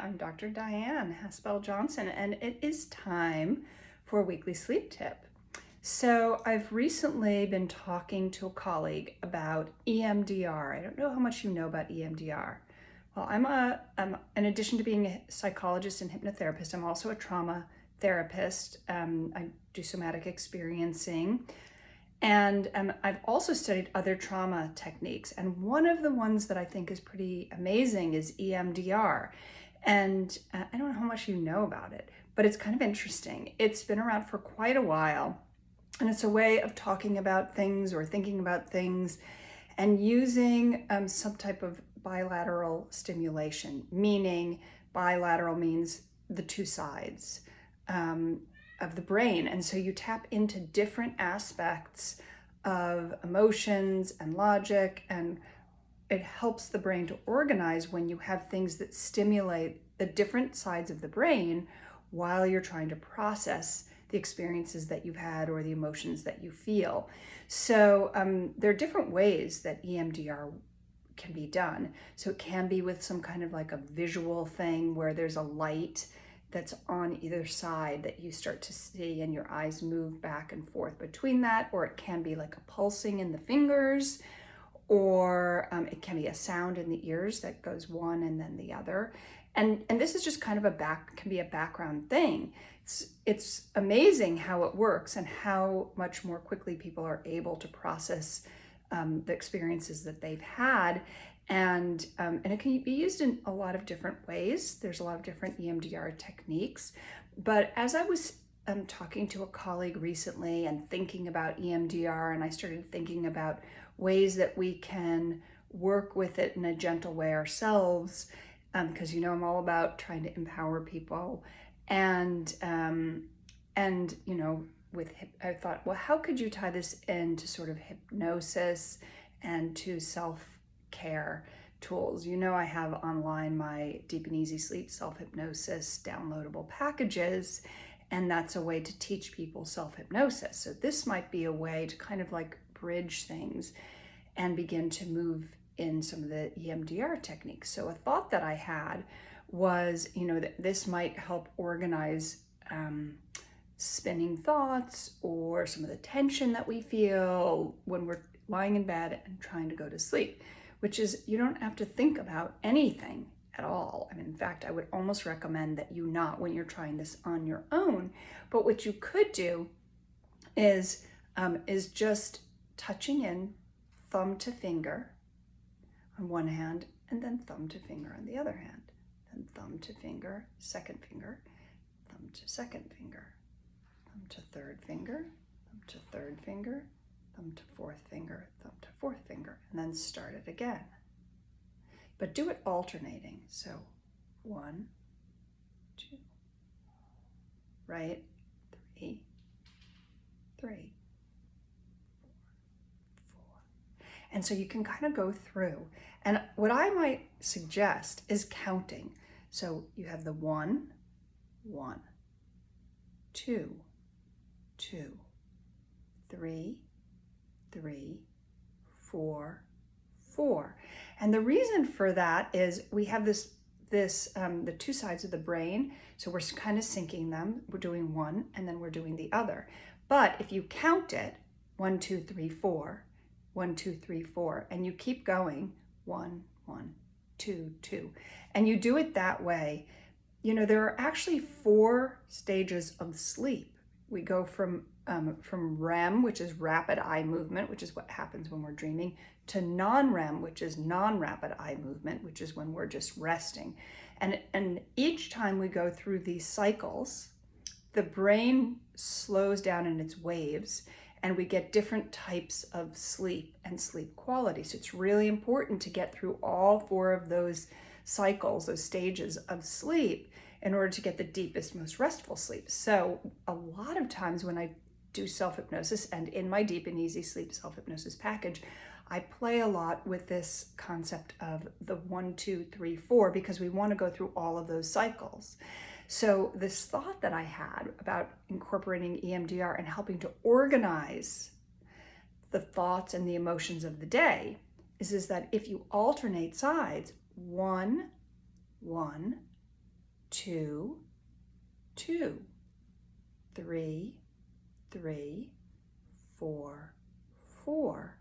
I'm Dr. Dyan Haspel-Johnson, and it is time for a weekly sleep tip. So I've recently been talking to a colleague about EMDR. I don't know how much you know about EMDR. Well, in addition to being a psychologist and hypnotherapist, I'm also a trauma therapist. I do somatic experiencing. And I've also studied other trauma techniques. And one of the ones that I think is pretty amazing is EMDR. And I don't know how much you know about it, but it's kind of interesting. It's been around for quite a while. And it's a way of talking about things or thinking about things and using some type of bilateral stimulation, meaning bilateral means the two sides of the brain. And so you tap into different aspects of emotions and logic, and it helps the brain to organize when you have things that stimulate the different sides of the brain while you're trying to process the experiences that you've had or the emotions that you feel. So there are different ways that EMDR can be done. So it can be with some kind of like a visual thing where there's a light that's on either side that you start to see and your eyes move back and forth between that, or it can be like a pulsing in the fingers, or it can be a sound in the ears that goes one and then the other. And this is just kind of can be a background thing. It's amazing how it works and how much more quickly people are able to process the experiences that they've had. And it can be used in a lot of different ways. There's a lot of different EMDR techniques. But as I was talking to a colleague recently and thinking about EMDR, and I started thinking about ways that we can work with it in a gentle way ourselves, because I'm all about trying to empower people. And I thought, well, how could you tie this into sort of hypnosis and to self-care tools? I have online my Deep and Easy Sleep Self-Hypnosis downloadable packages, and that's a way to teach people self-hypnosis. So this might be a way to kind of like bridge things and begin to move in some of the EMDR techniques. So a thought that I had was, that this might help organize spinning thoughts or some of the tension that we feel when we're lying in bed and trying to go to sleep, which is you don't have to think about anything at all. In fact, I would almost recommend that you not when you're trying this on your own. But what you could do is just touching in thumb to finger on one hand and then thumb to finger on the other hand. Then thumb to finger, second finger, thumb to second finger, thumb to third finger, thumb to third finger, thumb to fourth finger, thumb to fourth finger, and then start it again. But do it alternating. So 1, 2, right? 3, 3, 4, 4. And so you can kind of go through. And what I might suggest is counting. So you have the 1, 1, 2, 2, 3, 3, 4, 4. And the reason for that is we have the two sides of the brain. So we're kind of syncing them. We're doing one and then we're doing the other. But if you count it, 1, 2, 3, 4, 1, 2, 3, 4, and you keep going, 1, 1, 2, 2, and you do it that way, there are actually 4 stages of sleep. We go from REM, which is rapid eye movement, which is what happens when we're dreaming, to non-REM, which is non-rapid eye movement, which is when we're just resting. And each time we go through these cycles, the brain slows down in its waves, and we get different types of sleep and sleep quality. So it's really important to get through all 4 of those cycles, those stages of sleep, in order to get the deepest, most restful sleep. So a lot of times when I do self-hypnosis, and in my Deep and Easy Sleep Self-Hypnosis package, I play a lot with this concept of the 1, 2, 3, 4, because we want to go through all of those cycles. So this thought that I had about incorporating EMDR and helping to organize the thoughts and the emotions of the day is that if you alternate sides, 1, 1, 2, 2, 3, 3, 4, 4.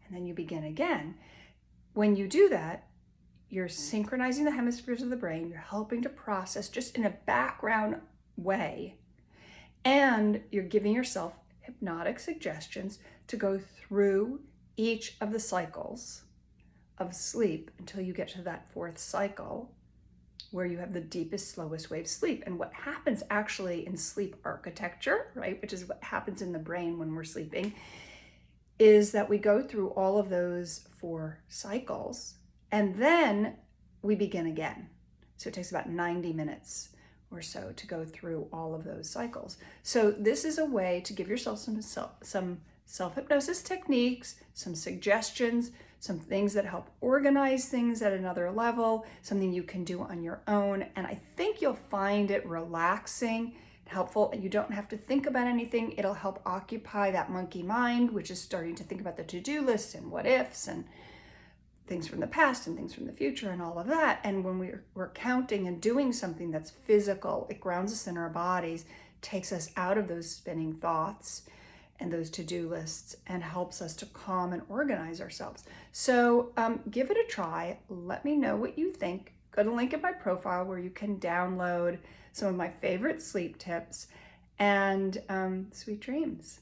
And then you begin again. When you do that, you're synchronizing the hemispheres of the brain. You're helping to process just in a background way. And you're giving yourself hypnotic suggestions to go through each of the cycles of sleep until you get to that fourth cycle where you have the deepest, slowest wave sleep. And what happens actually in sleep architecture, right, which is what happens in the brain when we're sleeping, is that we go through all of those 4 cycles and then we begin again. So it takes about 90 minutes or so to go through all of those cycles. So this is a way to give yourself some self-hypnosis techniques, some suggestions, some things that help organize things at another level, something you can do on your own. And I think you'll find it relaxing, helpful, and you don't have to think about anything. It'll help occupy that monkey mind, which is starting to think about the to-do list and what ifs and things from the past and things from the future and all of that. And when we're counting and doing something that's physical, it grounds us in our bodies, takes us out of those spinning thoughts and those to-do lists and helps us to calm and organize ourselves. So give it a try. Let me know what you think. Go to the link in my profile where you can download some of my favorite sleep tips, and sweet dreams.